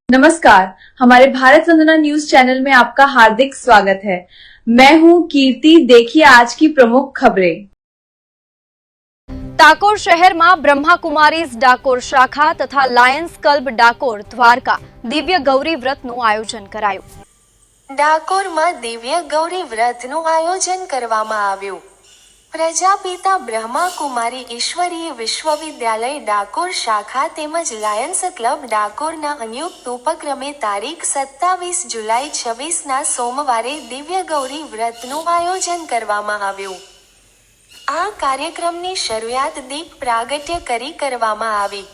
नमस्कार, हमारे भारत वंदना news channel में आपका हार्दिक स्वागत है। मैं हूं कीर्ति। देखिए आज की प्रमुख खबरें। डाकोर शहर में ब्रह्माकुमारीज डाकोर शाखा तथा लायन्स क्लब डाकोर द्वारका दिव्य गौरी व्रतનું આયોજન કરાયું। ડાકોરમાં દિવ્ય ગૌરી વ્રતનું આયોજન કરવામાં આવ્યું। પ્રજાપિતા બ્રહ્માકુમારી ઈશ્વરીય વિશ્વવિદ્યાલય ડાકોર શાખા તેમજ લાયન્સ ક્લબ ડાકોરના સંયુક્ત ઉપક્રમે તારીખ 27 જુલાઈ 26ના સોમવારે દિવ્ય ગૌરી વ્રતનું આયોજન કરવામાં આવ્યું। આ કાર્યક્રમની શરૂઆત દીપ પ્રાગટ્ય કરી કરવામાં આવી।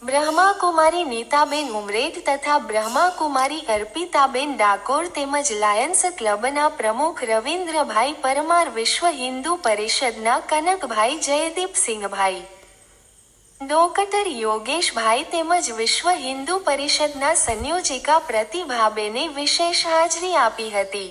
બ્રહ્માકુમારી નીતાબેન ઉમરેઠ તથા બ્રહ્માકુમારી અર્પિતાબેન ડાકોર તેમજ લાયન્સ ક્લબના પ્રમુખ રવિન્દ્રભાઈ પરમાર, વિશ્વ હિન્દુ પરિષદના કનકભાઈ જયદીપસિંહભાઈ, ડોક્ટર યોગેશભાઈ તેમજ વિશ્વ હિન્દુ પરિષદના સંયોજિકા પ્રતિભાબેને વિશેષ હાજરી આપી હતી।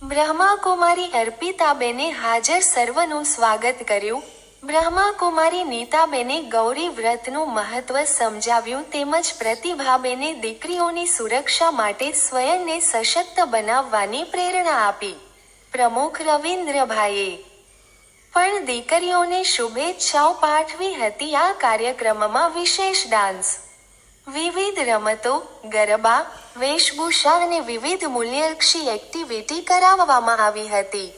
બ્રહ્માકુમારી અર્પિતાબેને હાજર સર્વનું સ્વાગત કર્યું। બ્રહ્માકુમારી નીતાબેને ગૌરી વ્રતનું મહત્વ સમજાવ્યું તેમજ પ્રતિભાબેને દીકરીઓની સુરક્ષા માટે સ્વયંને સશક્ત બનાવવાની પ્રેરણા આપી। પ્રમુખ રવિન્દ્રભાઈએ પણ દીકરીઓને શુભેચ્છાઓ પાઠવી હતી। આ કાર્યક્રમમાં વિશેષ ડાન્સ, વિવિધ રમતો, ગરબા, વેશભૂષા અને વિવિધ મૂલ્યલક્ષી એક્ટિવિટી કરાવવામાં આવી હતી।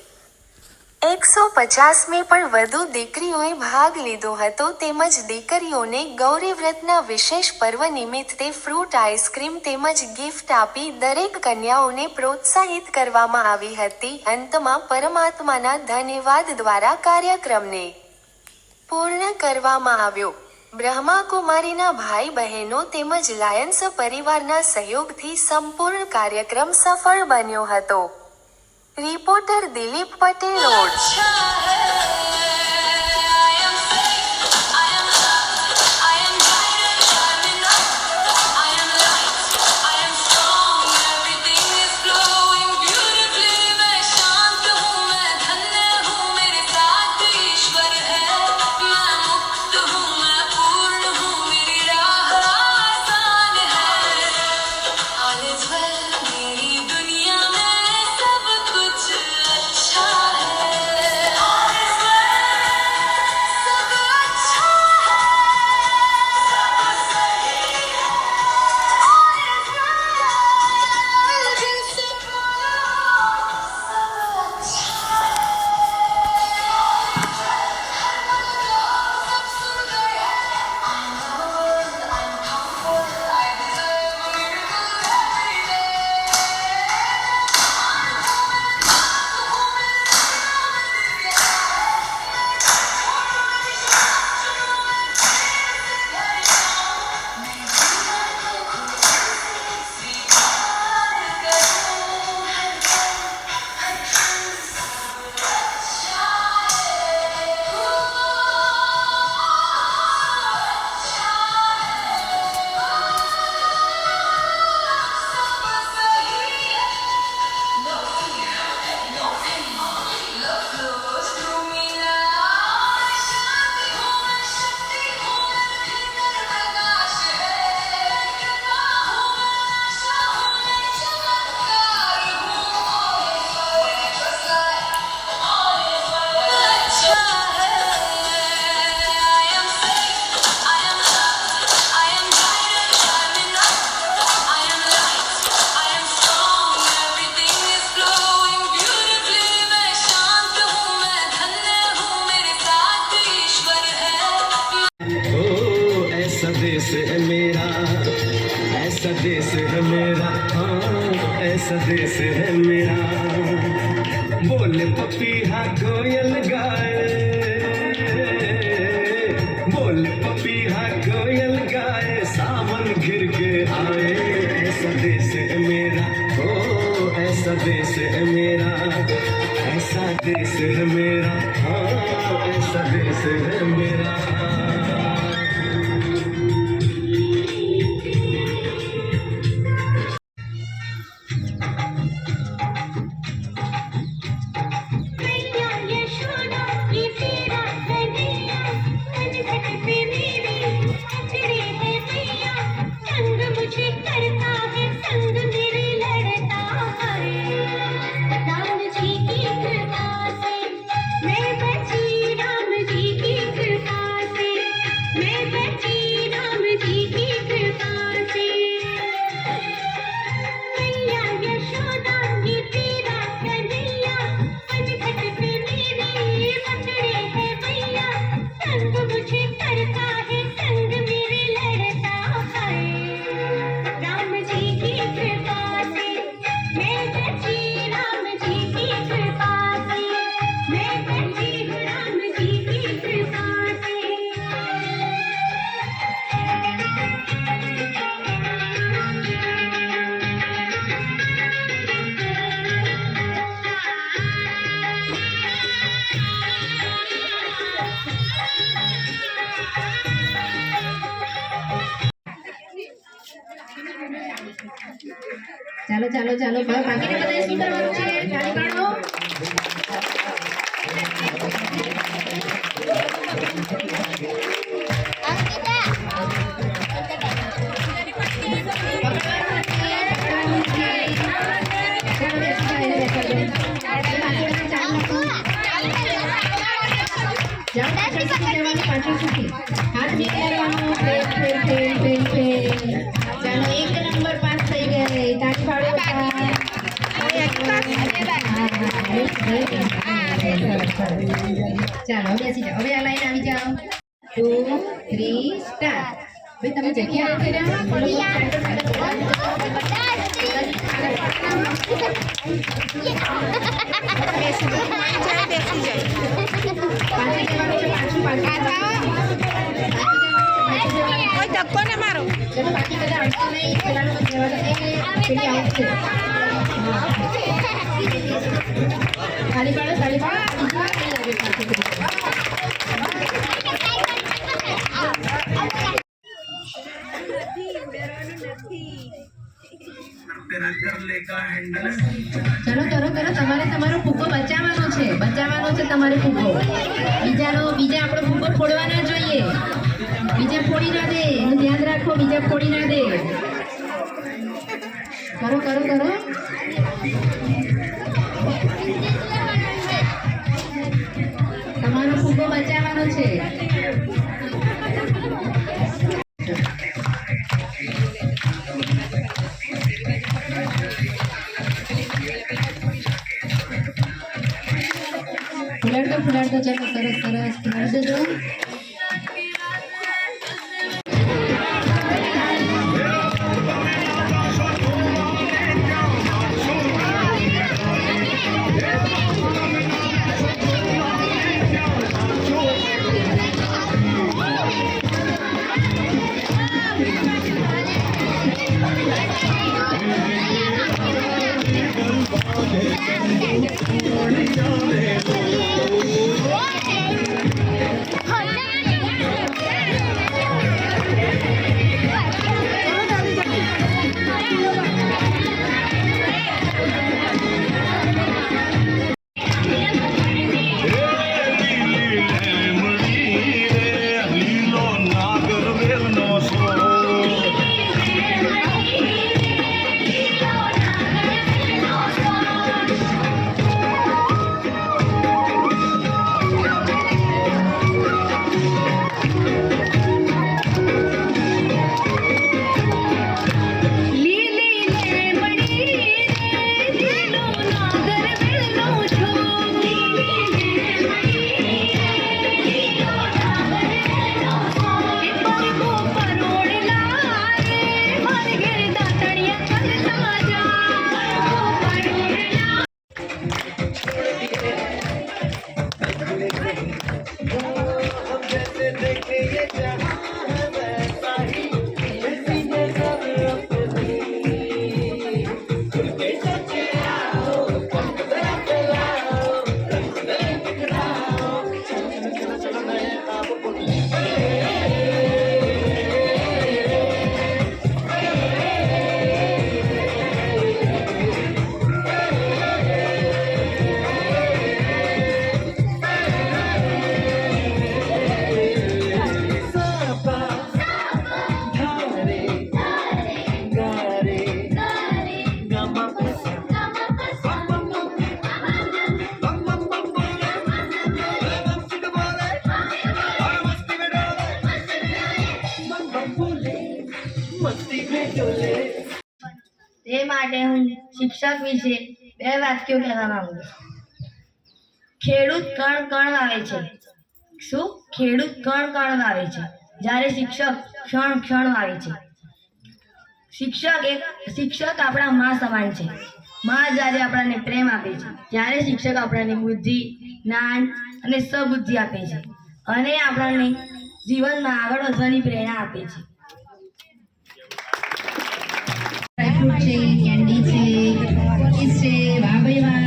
150મી પણ વધુ દીકરીઓએ ભાગ લીધો હતો તેમજ દીકરીઓને ગૌરી વ્રતના વિશેષ પર્વ નિમિત્તે ફ્રૂટ આઈસ્ક્રીમ તેમજ ગિફ્ટ આપી દરેક કન્યાઓને પ્રોત્સાહિત કરવામાં આવી હતી। અંતમાં પરમાત્માના ધન્યવાદ દ્વારા કાર્યક્રમને પૂર્ણ કરવામાં આવ્યો। બ્રહ્માકુમારીના ભાઈ બહેનો તેમજ લાયન્સ પરિવારના સહયોગથી સંપૂર્ણ કાર્યક્રમ સફળ બન્યો હતો। Reporter Dilip Patel, road. देश है मेरा, ऐसा देश है मेरा, हाँ ऐसा देश है मेरा। बोले पपीहा कोयल गाए, बोले पपीहा कोयल गाए, सावन घिर के आए। ऐसा देश है मेरा, ओ ऐसा देश है मेरा, ऐसा देश है मेरा, हाँ ऐसा देश है मेरा। मुझे कर तंग मुझे करता है संग मेरे लड़ता है राम जी की कृपा से मैं बची राम जी की कृपा से मैं बची राम जी की कृपा से ચાલો ચાલો ચાલો બાકીને બધાએ શું કરવાનું છે તાળી પાડો પાછળ સુધી હાથ બે કરવાનો ફેર ફેર ફેર ફેર ફેર ચાલો 1 નંબર પાસ થઈ ગઈ તાળી પાડો ચાલો બેસી જાઓ હવે આ લાઈન આવી જાઓ 2 3 સ્ટાર્ટ ભાઈ તમે જગ્યા આપી રહ્યા બાકી બધા અડતો નહીં પેલાનો પેલી આઉટ છે તાળી પાડો તાળી પાડો ચલો કરો કરો તમારે તમારો ફૂગો બચાવવાનો છે તમારે ફૂગો બીજા આપણો ફૂગો ફોડવા ના જોઈએ બીજા ફોડી ના દે એનું ધ્યાન રાખો બીજા ફોડી ના દે કરો કરો કરો તમારો ફૂગો બચાવવાનો છે ફુલાડતો ચાલો સરસ સરસ ફુલાડ દેજો તે માટે હું શિક્ષક વિશે બે વાક્યો કહેવા માંગુ છું. ખેડૂત કણ કણ વાવે છે, શું ખેડૂત કણ કણ વાવે છે, જ્યારે શિક્ષક ક્ષણ ક્ષણ વાવે છે. શિક્ષક આપણા મા સમાન છે. મા જ્યારે આપણને પ્રેમ આપે છે, ત્યારે શિક્ષક આપણને બુદ્ધિ, જ્ઞાન અને સબુદ્ધિ આપે છે અને આપણને જીવનમાં આગળ વધવાની પ્રેરણા આપે છે. ડ્રાયફ્રૂટ છે, કેન્ડી છે, કૂકીઝ છે. વાહ ભાઈ વાહ.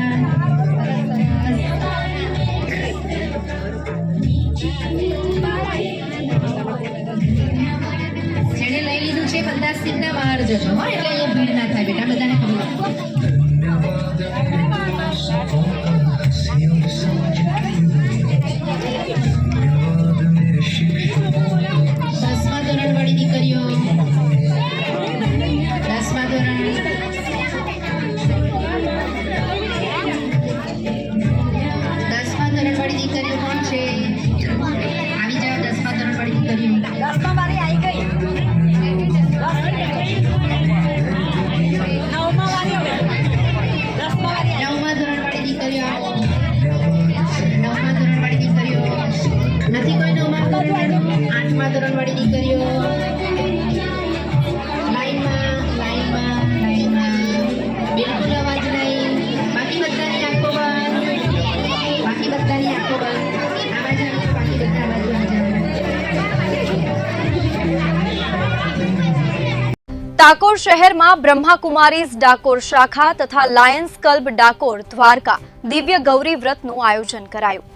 જેને લઈ લીધું છે બધા સીધા બહાર જજો હો, એટલે અહીંયા ભીડ ના થાય બેટા, બધાને ખબર. દસમા ધોરણ વાળી દીકરીઓ, 10મા ધોરણ, 10મા ધોરણ વાળી દીકરીઓ કોણ છે? આવી જાઓ 10મા ધોરણ વાળી દીકરીઓ. 10મા વાળી આવી ગઈ. 9મા ધોરણ વાળી દીકરીઓ આવો. 9મા ધોરણ વાળી દીકરીઓ નથી કોઈ. 9મા ધોરણ વાળું. 8મા ધોરણ વાળી દીકરીઓ લાઈનમાં. બિલકુલ અવાજ નહીં. બાકી બધાની આંખો બંધ. બાકી બધાની આંખો બંધ. આ બાજુ આવજો, બાકી બધા આ બાજુ આવજો. ડાકોર શહેરમાં બ્રહ્માકુમારીઝ ડાકોર શાખા તથા લાયન્સ ક્લબ ડાકોર દ્વારકા દિવ્ય ગૌરી વ્રતનું આયોજન કરાયું.